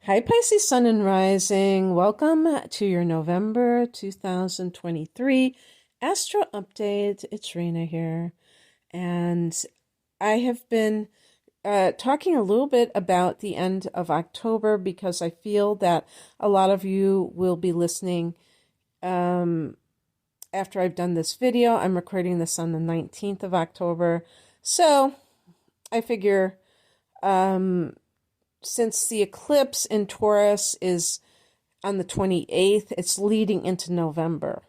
Hi, Pisces Sun and Rising. Welcome to your November 2023 Astro Update. It's Rena here. And I have been talking a little bit about the end of October because I feel that a lot of you will be listening after I've done this video. I'm recording this on the 19th of October. So I figure since the eclipse in Taurus is on the 28th, it's leading into November.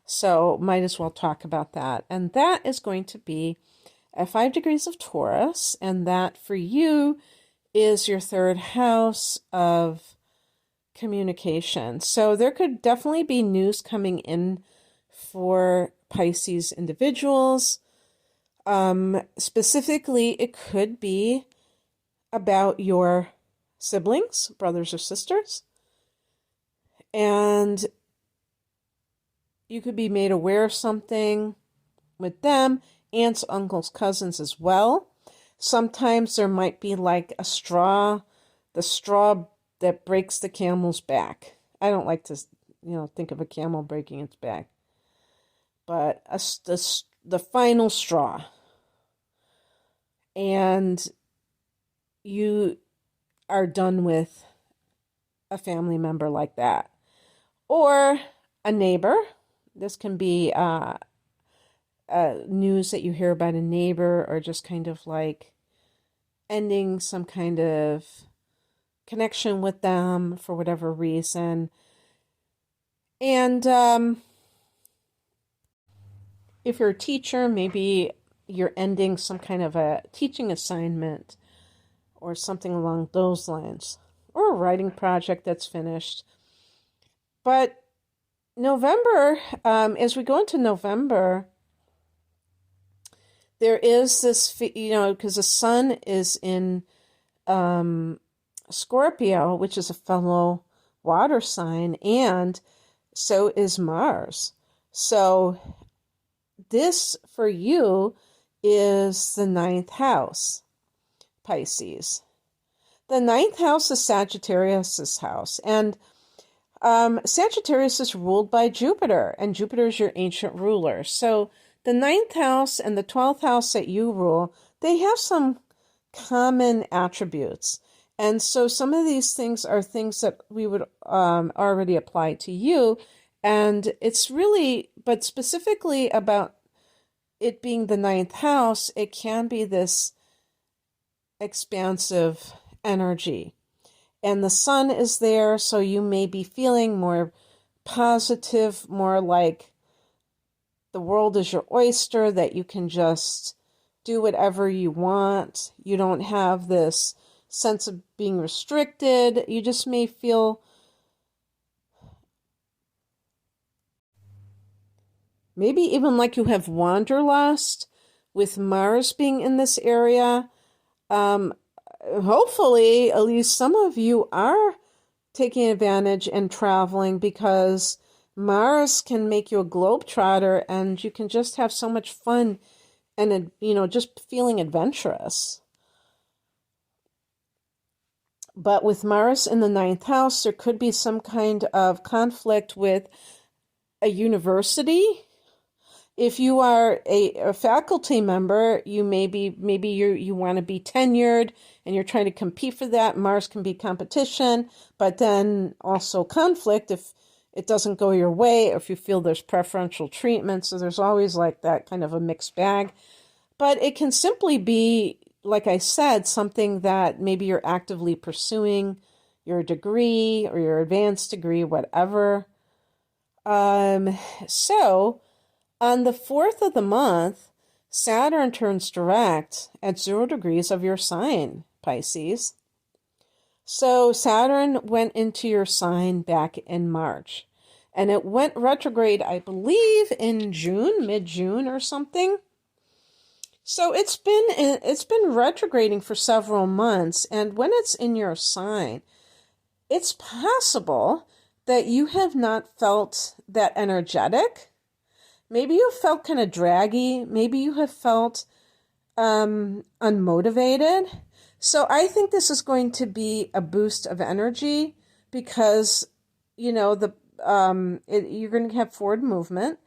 So might as well talk about that. And that is going to be at 5 degrees of Taurus. And that for you is your third house of communication. So there could definitely be news coming in for Pisces individuals. Specifically, it could be about your siblings, brothers or sisters, and you could be made aware of something with them, aunts, uncles, cousins as well. Sometimes there might be like a straw, the straw that breaks the camel's back. I don't like to, think of a camel breaking its back, but the final straw. And you are done with a family member like that. Or a neighbor. This can be news that you hear about a neighbor, or just kind of like ending some kind of connection with them for whatever reason. And if you're a teacher, maybe you're ending some kind of a teaching assignment or something along those lines, or a writing project that's finished. But November, as we go into November, there is this, because the sun is in Scorpio, which is a fellow water sign, and so is Mars. So this for you is the ninth house, Pisces. The ninth house is Sagittarius's house, and Sagittarius is ruled by Jupiter, and Jupiter is your ancient ruler. So the ninth house and the 12th house that you rule, they have some common attributes. And so some of these things are things that we would already apply to you. And it's really, but specifically about it being the ninth house, it can be this expansive energy. And the sun is there, so you may be feeling more positive, more like the world is your oyster, that you can just do whatever you want. You don't have this sense of being restricted. You just may feel maybe even like you have wanderlust with Mars being in this area. Hopefully, at least some of you are taking advantage and traveling, because Mars can make you a globetrotter and you can just have so much fun and, just feeling adventurous. But with Mars in the ninth house, there could be some kind of conflict with a university. If you are a faculty member, maybe you want to be tenured and you're trying to compete for that. Mars can be competition, but then also conflict if it doesn't go your way, or if you feel there's preferential treatment. So there's always like that kind of a mixed bag. But it can simply be, like I said, something that maybe you're actively pursuing, your degree or your advanced degree, whatever. So on the 4th of the month, Saturn turns direct at 0 degrees of your sign, Pisces. So Saturn went into your sign back in March, and it went retrograde, I believe, in June, mid-June or something. So it's been retrograding for several months, and when it's in your sign, it's possible that you have not felt that energetic. Maybe you felt kind of draggy. Maybe you have felt unmotivated. So I think this is going to be a boost of energy because, you're going to have forward movement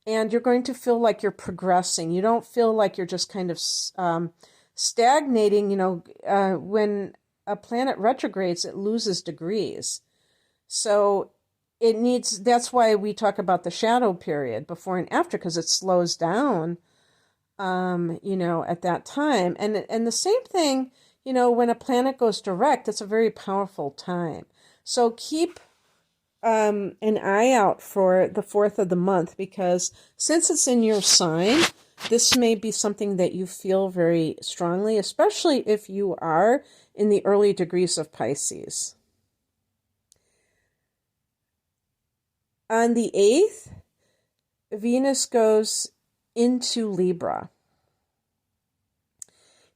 and you're going to feel like you're progressing. You don't feel like you're just kind of stagnating. When a planet retrogrades, it loses degrees. So that's why we talk about the shadow period before and after, because it slows down, at that time. And the same thing, when a planet goes direct, it's a very powerful time. So keep an eye out for the 4th of the month, because since it's in your sign, this may be something that you feel very strongly, especially if you are in the early degrees of Pisces. On the 8th, Venus goes into Libra.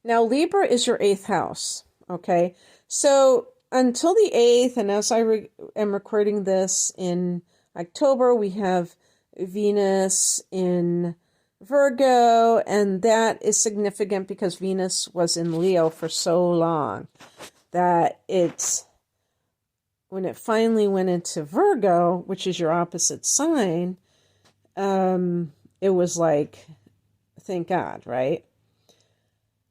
Now, Libra is your 8th house, okay? So until the 8th, and as I am recording this in October, we have Venus in Virgo, and that is significant because Venus was in Leo for so long that when it finally went into Virgo, which is your opposite sign, it was like, thank God, right?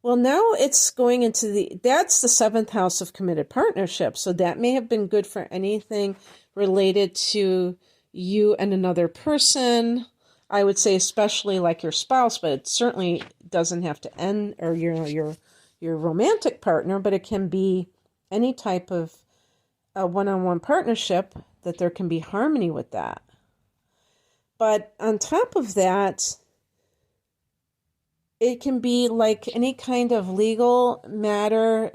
Well, now it's going into that's the 7th house of committed partnerships. So that may have been good for anything related to you and another person. I would say especially like your spouse, but it certainly doesn't have to end, or your romantic partner, but it can be any type of a one-on-one partnership, that there can be harmony with that. But on top of that, it can be like any kind of legal matter.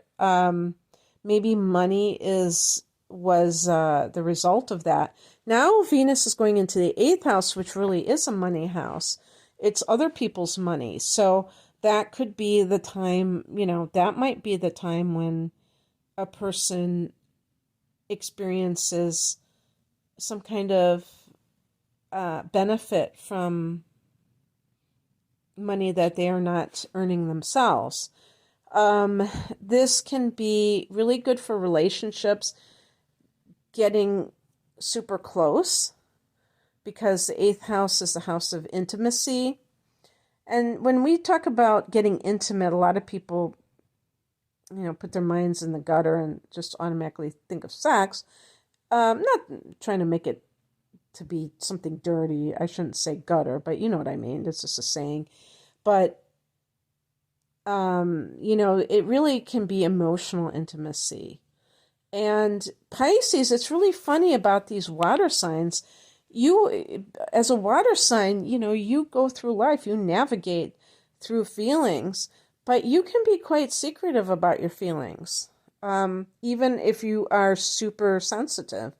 Maybe money was the result of that. Now Venus is going into the 8th house, which really is a money house. It's other people's money. So that could be the time, that might be the time when a person experiences some kind of benefit from money that they are not earning themselves. This can be really good for relationships, getting super close, because the 8th house is the house of intimacy. And when we talk about getting intimate, a lot of people, put their minds in the gutter and just automatically think of sex. Not trying to make it to be something dirty. I shouldn't say gutter, but you know what I mean. It's just a saying. But, it really can be emotional intimacy. And Pisces, it's really funny about these water signs. You, as a water sign, you go through life, you navigate through feelings, but you can be quite secretive about your feelings. Even if you are super sensitive,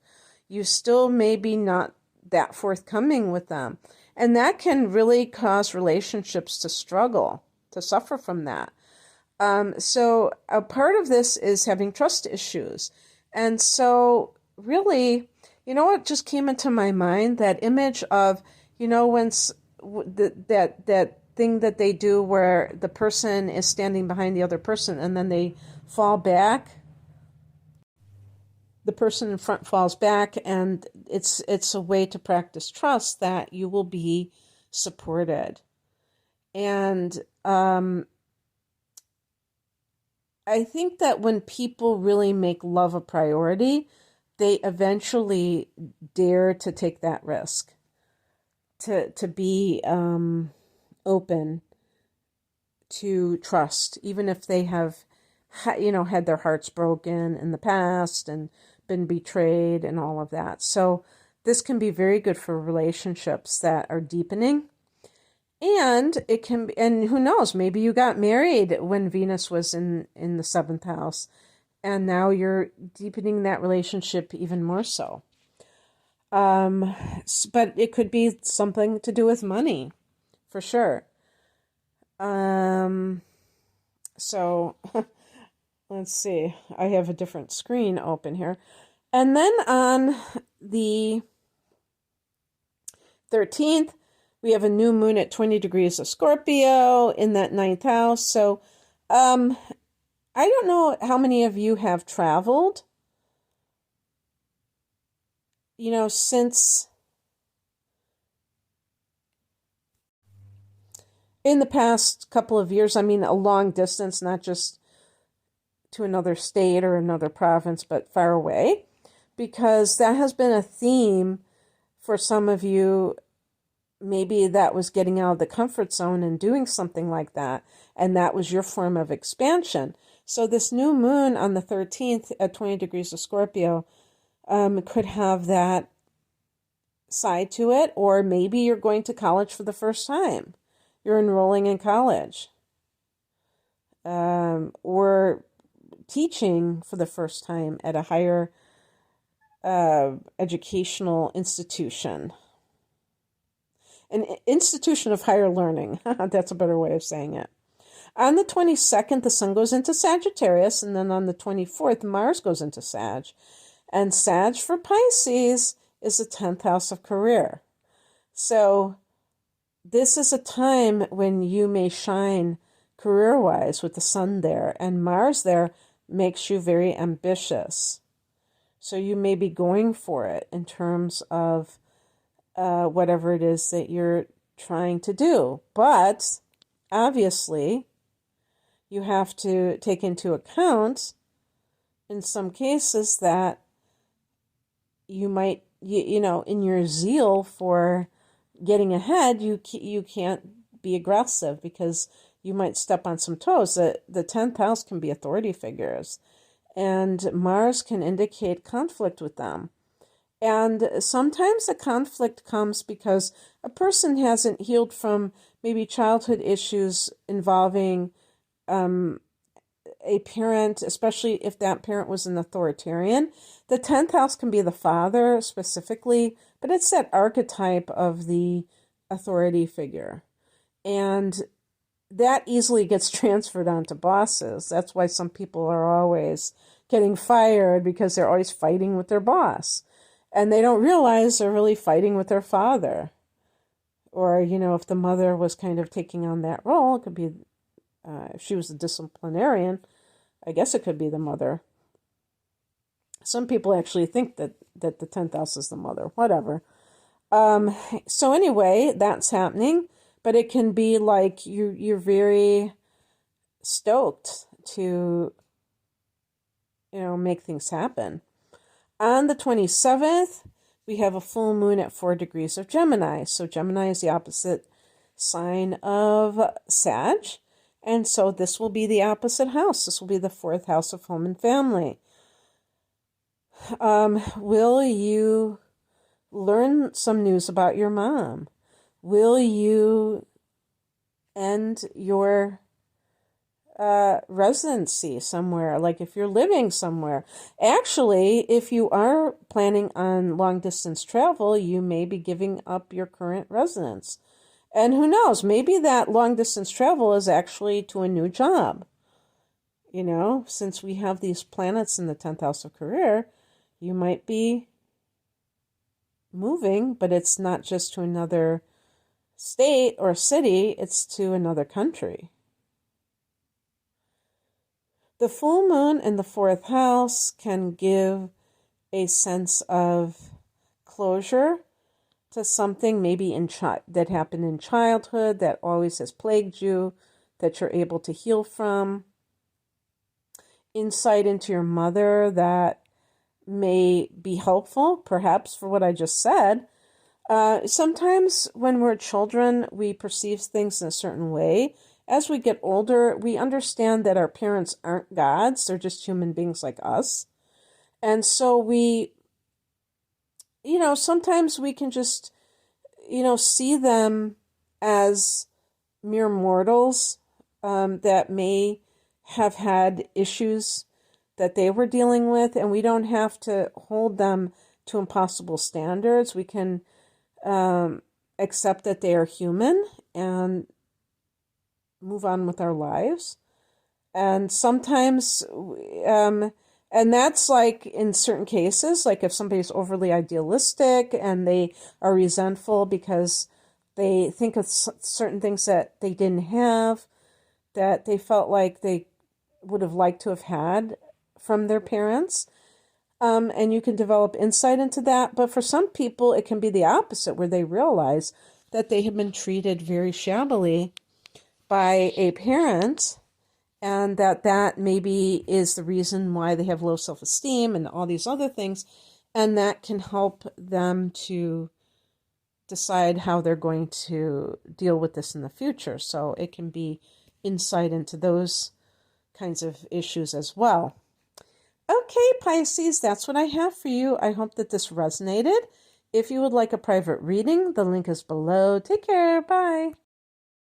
you still may be not that forthcoming with them. And that can really cause relationships to struggle, to suffer from that. So a part of this is having trust issues. And so really, what just came into my mind? That image of, when that thing that they do where the person is standing behind the other person and then they fall back. The person in front falls back, and it's a way to practice trust that you will be supported. And I think that when people really make love a priority, they eventually dare to take that risk, to be open to trust, even if they have, had their hearts broken in the past and been betrayed and all of that. So this can be very good for relationships that are deepening. And it can be, and who knows, maybe you got married when Venus was in the 7th house, and now you're deepening that relationship even more so. But it could be something to do with money, for sure. So let's see, I have a different screen open here. And then on the 13th, we have a new moon at 20 degrees of Scorpio in that 9th house. So I don't know how many of you have traveled, since in the past couple of years. I mean, a long distance, not just to another state or another province, but far away, because that has been a theme for some of you. Maybe that was getting out of the comfort zone and doing something like that, and that was your form of expansion. So this new moon on the 13th at 20 degrees of Scorpio could have that side to it, or maybe you're going to college for the first time. You're enrolling in college, or teaching for the first time at a higher educational institution. An institution of higher learning. That's a better way of saying it. On the 22nd, the sun goes into Sagittarius, and then on the 24th, Mars goes into Sag. And Sag for Pisces is the 10th house of career. So this is a time when you may shine career-wise with the sun there, and Mars there makes you very ambitious. So you may be going for it in terms of whatever it is that you're trying to do. But obviously, you have to take into account in some cases that you might, in your zeal for getting ahead, you can't be aggressive because you might step on some toes. The 10th house can be authority figures, and Mars can indicate conflict with them. And sometimes the conflict comes because a person hasn't healed from maybe childhood issues involving a parent, especially if that parent was an authoritarian. The 10th house can be the father specifically, but it's that archetype of the authority figure. And that easily gets transferred onto bosses. That's why some people are always getting fired, because they're always fighting with their boss. And they don't realize they're really fighting with their father. Or, if the mother was kind of taking on that role, it could be, if she was a disciplinarian, I guess it could be the mother. Some people actually think that the 10th house is the mother, whatever. So anyway, that's happening, but it can be like you're very stoked to, make things happen. On the 27th, we have a full moon at 4 degrees of Gemini. So Gemini is the opposite sign of Sag. And so this will be the opposite house. This will be the 4th house of home and family. Will you learn some news about your mom? Will you end your residency somewhere, like if you're living somewhere? Actually, if you are planning on long distance travel, you may be giving up your current residence. And who knows, maybe that long distance travel is actually to a new job. Since we have these planets in the 10th house of career, you might be moving, but it's not just to another state or city, it's to another country. The full moon in the 4th house can give a sense of closure to something maybe that happened in childhood that always has plagued you, that you're able to heal from. Insight into your mother that may be helpful, perhaps, for what I just said. Sometimes when we're children, we perceive things in a certain way. As we get older, we understand that our parents aren't gods. They're just human beings like us. And so sometimes we can just, see them as mere mortals that may have had issues that they were dealing with, and we don't have to hold them to impossible standards. We can accept that they are human and move on with our lives. And sometimes, and that's like in certain cases, like if somebody's overly idealistic and they are resentful because they think of certain things that they didn't have, that they felt like they would have liked to have had from their parents. And you can develop insight into that. But for some people, it can be the opposite, where they realize that they have been treated very shabbily by a parent, and that maybe is the reason why they have low self-esteem and all these other things. And that can help them to decide how they're going to deal with this in the future. So it can be insight into those kinds of issues as well. Okay, Pisces, that's what I have for you. I hope that this resonated. If you would like a private reading, the link is below. Take care. Bye.